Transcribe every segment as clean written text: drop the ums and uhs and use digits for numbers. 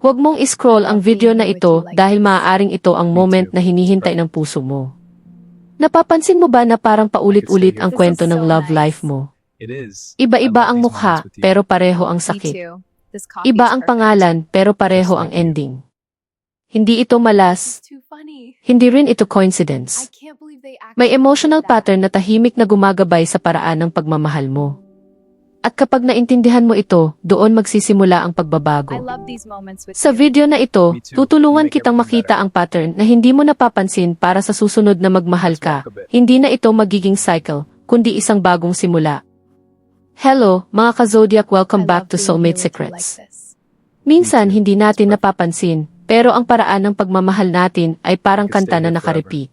Huwag mong iscroll ang video na ito dahil maaaring ito ang moment na hinihintay ng puso mo. Napapansin mo ba na parang paulit-ulit ang kwento ng love life mo? Iba-iba ang mukha, pero pareho ang sakit. Iba ang pangalan, pero pareho ang ending. Hindi ito malas. Hindi rin ito coincidence. May emotional pattern na tahimik na gumagabay sa paraan ng pagmamahal mo. At kapag naintindihan mo ito, doon magsisimula ang pagbabago. Sa video na ito, tutulungan kitang makita ang pattern na hindi mo napapansin para sa susunod na magmahal ka. Hindi na ito magiging cycle, kundi isang bagong simula. Hello, mga ka-Zodiac, welcome back to Soulmate Secrets. Minsan hindi natin napapansin, pero ang paraan ng pagmamahal natin ay parang kanta na nakarepeat.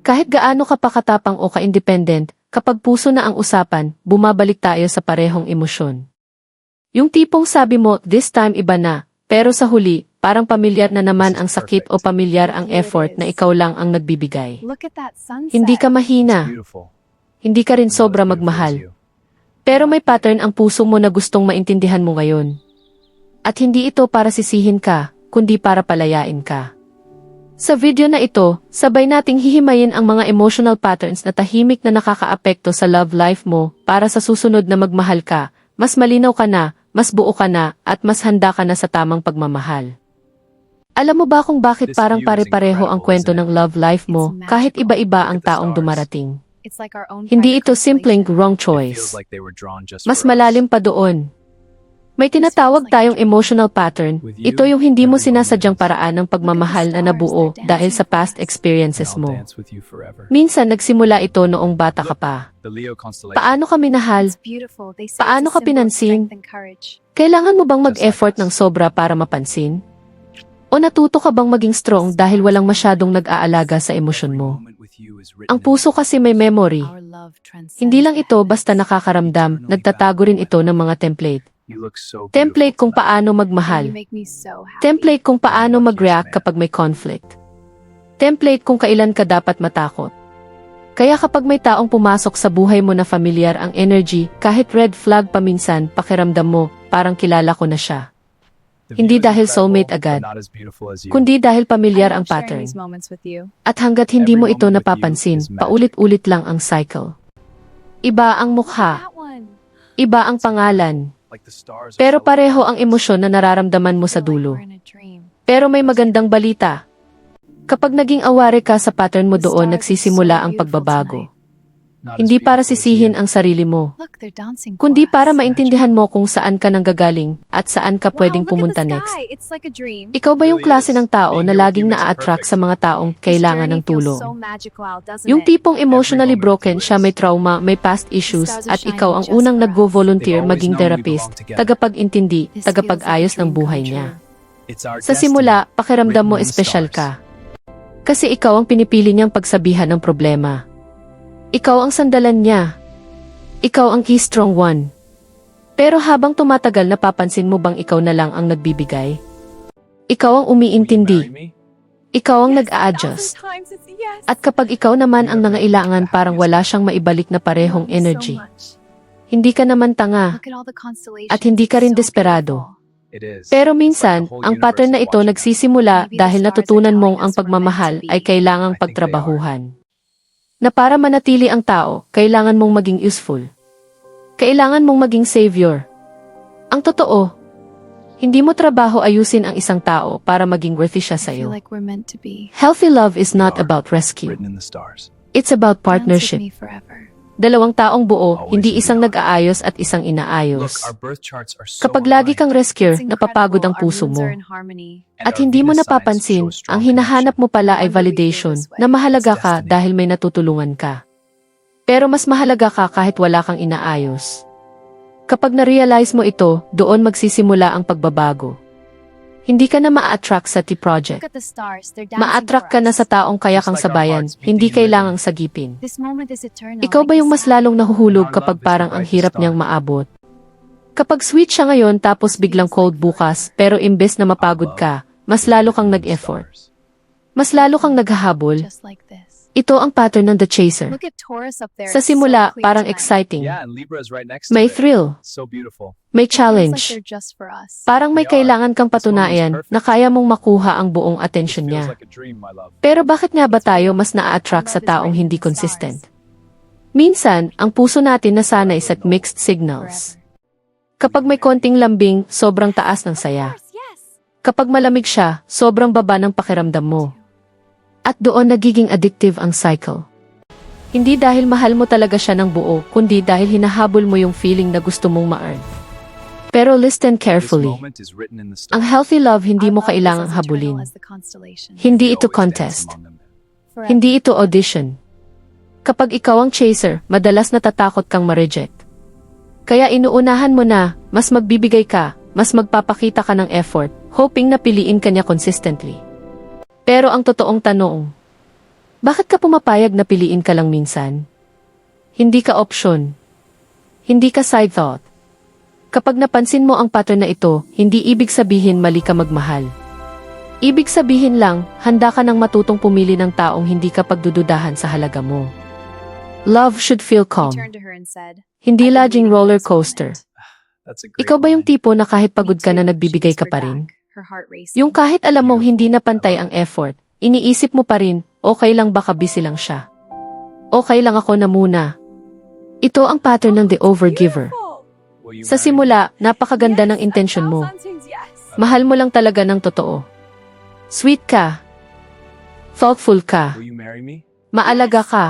Kahit gaano ka pa katapang o ka-independent, kapag puso na ang usapan, bumabalik tayo sa parehong emosyon. Yung tipong sabi mo, this time iba na, pero sa huli, parang pamilyar na naman ang sakit o pamilyar ang effort na ikaw lang ang nagbibigay. Hindi ka mahina. Hindi ka rin sobra magmahal. Pero may pattern ang puso mo na gustong maintindihan mo ngayon. At hindi ito para sisihin ka, kundi para palayain ka. Sa video na ito, sabay nating hihimayin ang mga emotional patterns na tahimik na nakakaapekto sa love life mo para sa susunod na magmahal ka, mas malinaw ka na, mas buo ka na, at mas handa ka na sa tamang pagmamahal. Alam mo ba kung bakit parang pare-pareho ang kwento ng love life mo kahit iba-iba ang taong dumarating? Hindi ito simpleng wrong choice. Mas malalim pa doon. May tinatawag tayong emotional pattern. Ito yung hindi mo sinasadyang paraan ng pagmamahal na nabuo dahil sa past experiences mo. Minsan nagsimula ito noong bata ka pa. Paano ka minahal? Paano ka pinansin? Kailangan mo bang mag-effort ng sobra para mapansin? O natuto ka bang maging strong dahil walang masyadong nag-aalaga sa emosyon mo? Ang puso kasi may memory. Hindi lang ito basta nakakaramdam, nagtatago rin ito ng mga template. Template kung paano magmahal. Template kung paano mag-react kapag may conflict. Template kung kailan ka dapat matakot. Kaya kapag may taong pumasok sa buhay mo na familiar ang energy, kahit red flag paminsan, pakiramdam mo, parang kilala ko na siya. Hindi dahil soulmate agad, kundi dahil pamilyar ang pattern. At hanggat hindi mo ito napapansin, paulit-ulit lang ang cycle. Iba ang mukha. Iba ang pangalan. Pero pareho ang emosyon na nararamdaman mo sa dulo. Pero may magandang balita. Kapag naging aware ka sa pattern mo doon, nagsisimula ang pagbabago. Hindi para sisihin ang sarili mo, kundi para maintindihan mo kung saan ka nanggagaling at saan ka pwedeng pumunta next. Ikaw ba yung klase ng tao na laging naa-attract sa mga taong kailangan ng tulong? Yung tipong emotionally broken siya, may trauma, may past issues, at ikaw ang unang nagvo-volunteer maging therapist, tagapag-intindi, tagapag-ayos ng buhay niya. Sa simula, pakiramdam mo espesyal ka. Kasi ikaw ang pinipili niyang pagsabihan ng problema. Ikaw ang sandalan niya. Ikaw ang key strong one. Pero habang tumatagal, napapansin mo bang ikaw na lang ang nagbibigay? Ikaw ang umiintindi. Ikaw ang nag-a-adjust. At kapag ikaw naman ang nangailangan, parang wala siyang maibalik na parehong energy. Hindi ka naman tanga. At hindi ka rin desperado. Pero minsan, ang pattern na ito nagsisimula dahil natutunan mong ang pagmamahal ay kailangang pagtrabahuhan. Na para manatili ang tao, kailangan mong maging useful. Kailangan mong maging savior. Ang totoo, hindi mo trabaho ayusin ang isang tao para maging worthy siya sa'yo. Healthy love is not about rescue. It's about partnership. Dalawang taong buo, hindi isang nag-aayos at isang inaayos. Kapag lagi kang rescuer, napapagod ang puso mo. At hindi mo napapansin, ang hinahanap mo pala ay validation, na mahalaga ka dahil may natutulungan ka. Pero mas mahalaga ka kahit wala kang inaayos. Kapag na-realize mo ito, doon magsisimula ang pagbabago. Hindi ka na ma-attract sa T-project. Ma-attract ka na sa taong kaya kang sabayan, hindi kailangang sagipin. Ikaw ba yung mas lalong nahuhulog kapag parang ang hirap niyang maabot? Kapag sweet siya ngayon tapos biglang cold bukas, pero imbes na mapagod ka, mas lalo kang nag-effort. Mas lalo kang naghahabol. Ito ang pattern ng The Chaser. Look at Taurus up there. Sa It's so simula, clear parang tonight. exciting. Yeah, and Libra is right next to May it. thrill. So beautiful. May It feels like challenge. they're just for us. Parang may They are. kailangan kang This one was patunayan perfect. na kaya mong makuha ang buong This atensyon feels niya. like a dream, my love. Pero bakit nga ba tayo mas naa-attract sa taong hindi consistent? Minsan, ang puso natin nasanay sa mixed signals. Kapag may konting lambing, sobrang taas ng saya. Kapag malamig siya, sobrang baba ng pakiramdam mo. At doon nagiging addictive ang cycle. Hindi dahil mahal mo talaga siya ng buo, kundi dahil hinahabol mo yung feeling na gusto mong ma-earn. Pero listen This carefully. moment is written in the Ang stars. healthy love hindi mo Our love is kailangang as eternal habulin. as the constellation. Hindi We ito always dance contest. among them. Forever. Hindi ito audition. Kapag ikaw ang chaser, madalas natatakot kang ma-reject. Kaya inuunahan mo na, mas magbibigay ka, mas magpapakita ka ng effort, hoping na piliin ka niya consistently. Pero ang totoong tanong, bakit ka pumapayag na piliin ka lang minsan? Hindi ka option. Hindi ka side thought. Kapag napansin mo ang pattern na ito, hindi ibig sabihin mali ka magmahal. Ibig sabihin lang, handa ka nang matutong pumili ng taong hindi ka pagdududahan sa halaga mo. Love should feel He calm. turned to her and said, Hindi "I've been laging waiting for roller this coaster. moment." That's a great Ikaw ba yung line. tipo na kahit pagod Me ka na too, nagbibigay she ka pa whispered rin? back, her heart racing. Yung kahit alam mong hindi na pantay ang effort, iniisip mo pa rin, okay lang baka busy lang siya. Okay lang ako na muna. Ito ang pattern ng the overgiver. Will you Sa marry me? simula, napakaganda ng intention mo. Mahal mo lang talaga ng totoo. Sweet ka. Thoughtful ka. Will you marry me? Maalaga ka.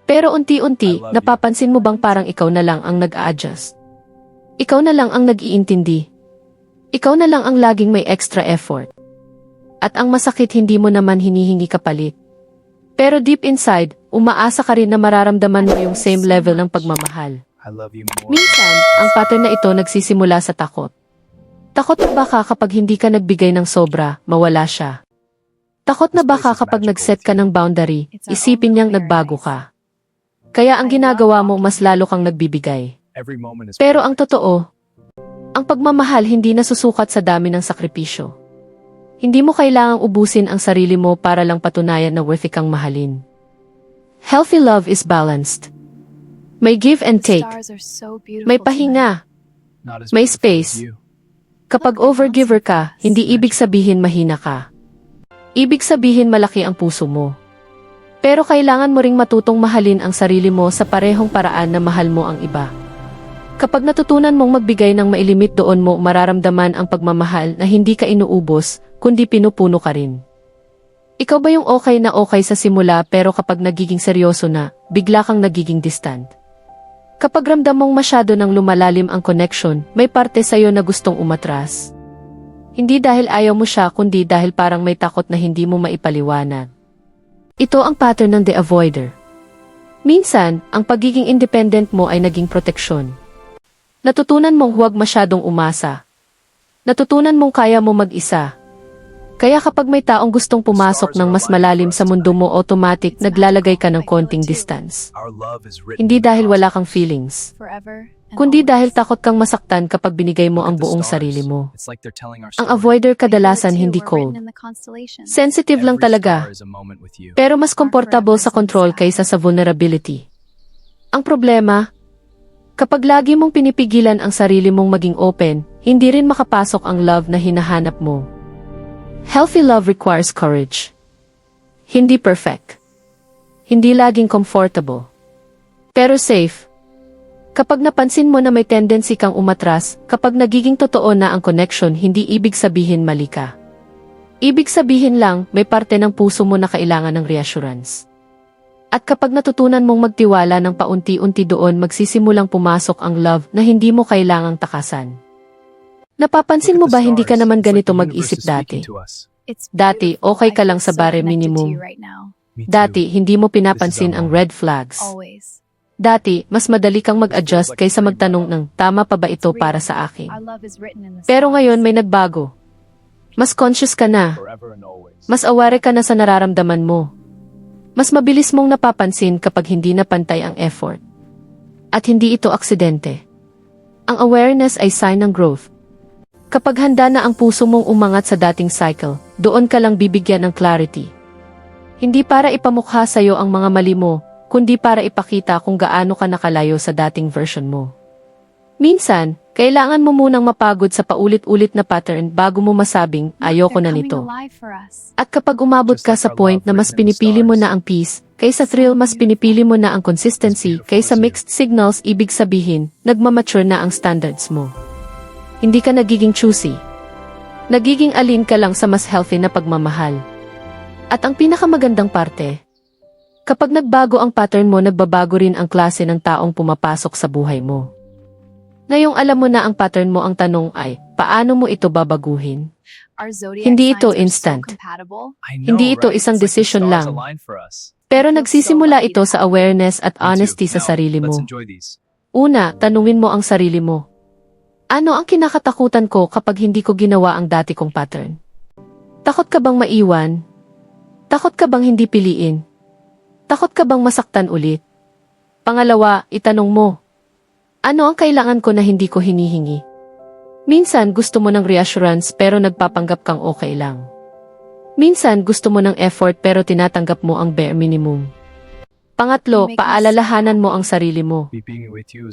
Pero unti-unti, I love you. napapansin mo bang parang ikaw na lang ang nag-a-adjust? Ikaw na lang ang nag-iintindi. Ikaw na lang ang laging may extra effort. At ang masakit hindi mo naman hinihingi kapalit. Pero deep inside, umaasa ka rin na mararamdaman mo yung same level ng pagmamahal. I love you more. Minsan, ang pattern na ito nagsisimula sa takot. Takot na baka kapag hindi ka nagbigay ng sobra, mawala siya. Takot na baka kapag nag-set ka ng boundary, isipin niyang nagbago ka. Kaya ang ginagawa mo mas lalo kang nagbibigay. Every moment is Pero ang totoo, ang pagmamahal hindi nasusukat sa dami ng sakripisyo. Hindi mo kailangang ubusin ang sarili mo para lang patunayan na worthy kang mahalin. Healthy love is balanced. May give and take. May pahinga. not as may beautiful space. as you. Kapag overgiver ka, hindi ibig sabihin mahina ka. Ibig sabihin malaki ang puso mo. Pero kailangan mo ring matutong mahalin ang sarili mo sa parehong paraan na mahal mo ang iba. Kapag natutunan mong magbigay ng mailimit, doon mo mararamdaman ang pagmamahal na hindi ka inuubos, kundi pinupuno ka rin. Ikaw ba yung okay na okay sa simula pero kapag nagiging seryoso na, bigla kang nagiging distant? Kapag ramdam mong masyado nang lumalalim ang connection, may parte sa'yo na gustong umatras. Hindi dahil ayaw mo siya kundi dahil parang may takot na hindi mo maipaliwanag. Ito ang pattern ng the avoider. Minsan, ang pagiging independent mo ay naging proteksyon. Natutunan mong huwag masyadong umasa. Natutunan mong kaya mo mag-isa. Kaya kapag may taong gustong pumasok ng mas malalim sa mundo mo, automatic naglalagay ka ng konting distance. Our love is written Hindi in the dahil wala kang cosmos. feelings, Forever and kundi always. dahil takot kang masaktan kapag binigay mo Look ang at the buong stars. sarili mo. It's like they're telling our Ang story. avoider I feel it kadalasan too, hindi we're cold. written in the constellations. Sensitive lang Every talaga, star is a moment with you. pero mas komportable sa control kaysa sa vulnerability. Ang problema, kapag lagi mong pinipigilan ang sarili mong maging open, hindi rin makapasok ang love na hinahanap mo. Healthy love requires courage. Hindi perfect. Hindi laging comfortable. Pero safe. Kapag napansin mo na may tendency kang umatras, kapag nagiging totoo na ang connection, hindi ibig sabihin mali ka. Ibig sabihin lang, may parte ng puso mo na kailangan ng reassurance. At kapag natutunan mong magtiwala ng paunti-unti, doon magsisimulang pumasok ang love na hindi mo kailangang takasan. Napapansin mo Look at ba the hindi ka stars. naman It's like ganito the universe mag-isip is dati? speaking to us. It's Dati, beautiful. okay ka I lang feel sa so bare connected to minimum. you right now. Me too. Dati, hindi mo pinapansin ang red flags. Always. Dati, mas madali kang mag-adjust kaysa magtanong ng, tama pa ba ito para sa akin? Our love is written in the Pero stars. ngayon may nagbago. Mas conscious ka na. Forever and always. Mas aware ka na sa nararamdaman mo. Mas mabilis mong napapansin kapag hindi na pantay ang effort. At hindi ito aksidente. Ang awareness ay sign ng growth. Kapag handa na ang puso mong umangat sa dating cycle, doon ka lang bibigyan ng clarity. Hindi para ipamukha sa'yo ang mga mali mo, kundi para ipakita kung gaano ka nakalayo sa dating version mo. Minsan, kailangan mo munang mapagod sa paulit-ulit na pattern bago mo masabing, ayoko na nito. At kapag umabot ka sa point na mas pinipili mo na ang peace, kaysa thrill mas pinipili mo na ang consistency, kaysa mixed signals ibig sabihin, nagmamature na ang standards mo. Hindi ka nagiging choosy. Nagiging alin ka lang sa mas healthy na pagmamahal. At ang pinakamagandang parte, kapag nagbago ang pattern mo, nagbabago rin ang klase ng taong pumapasok sa buhay mo. Ngayong alam mo na ang pattern mo, ang tanong ay, paano mo ito babaguhin? Hindi ito instant. Hindi ito isang decision lang. Pero nagsisimula ito sa awareness at honesty sa sarili mo. Una, tanungin mo ang sarili mo. Ano ang kinakatakutan ko kapag hindi ko ginawa ang dati kong pattern? Takot ka bang maiwan? Takot ka bang hindi piliin? Takot ka bang masaktan ulit? Pangalawa, itanong mo. Ano ang kailangan ko na hindi ko hinihingi? Minsan gusto mo ng reassurance pero nagpapanggap kang okay lang. Minsan gusto mo ng effort pero tinatanggap mo ang bare minimum. Pangatlo, paalalahanan mo ang sarili mo.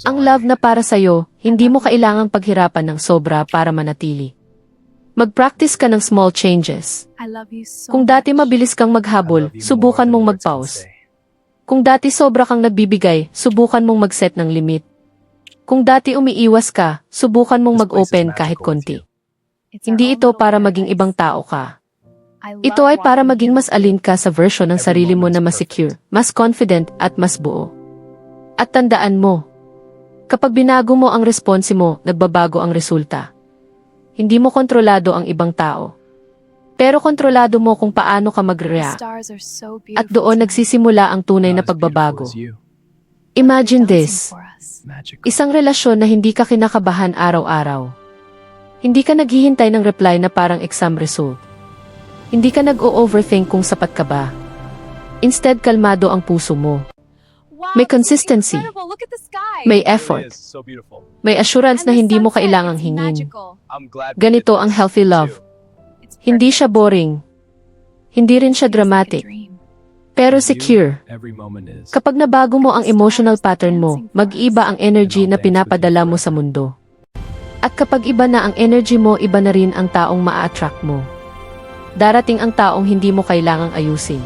Ang love na para sa'yo, hindi mo kailangang paghirapan ng sobra para manatili. Mag-practice ka ng small changes. Kung dati mabilis kang maghabol, subukan mong mag-pause. Kung dati sobra kang nagbibigay, subukan mong mag-set ng limit. Kung dati umiiwas ka, subukan mong mag-open kahit konti. Hindi ito para maging ibang tao ka. Ito ay para maging mas alin ka sa version ng sarili mo na mas secure, mas confident at mas buo. At tandaan mo, kapag binago mo ang response mo, nagbabago ang resulta. Hindi mo kontrolado ang ibang tao. Pero kontrolado mo kung paano ka mag-react. At doon nagsisimula ang tunay na pagbabago. Imagine this. Isang relasyon na hindi ka kinakabahan araw-araw. Hindi ka naghihintay ng reply na parang exam result. Hindi ka nag-o-overthink kung sapat ka ba. Instead, kalmado ang puso mo. May consistency. May effort. May assurance na hindi mo kailangang hingin. Ganito ang healthy love. Hindi siya boring. Hindi rin siya dramatic. Pero secure. Kapag nabago mo ang emotional pattern mo, mag-iba ang energy na pinapadala mo sa mundo. At kapag iba na ang energy mo, iba na rin ang taong maa-attract mo. Darating ang taong hindi mo kailangang ayusin.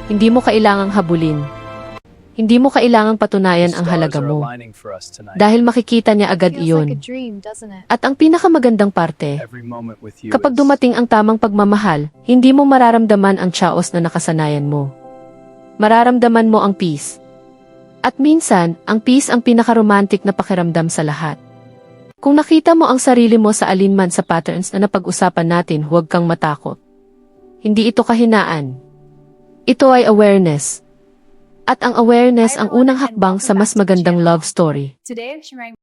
Hindi mo kailangang habulin. Hindi mo kailangang patunayan ang halaga mo. Dahil makikita niya agad iyon. At ang pinakamagandang parte, kapag dumating ang tamang pagmamahal, hindi mo mararamdaman ang chaos na nakasanayan mo. Mararamdaman mo ang peace. At minsan, ang peace ang pinakaromantic na pakiramdam sa lahat. Kung nakita mo ang sarili mo sa alinman sa patterns na napag-usapan natin, huwag kang matakot. Hindi ito kahinaan. Ito ay awareness. At ang awareness ang unang hakbang sa mas magandang love story. Today I'm sharing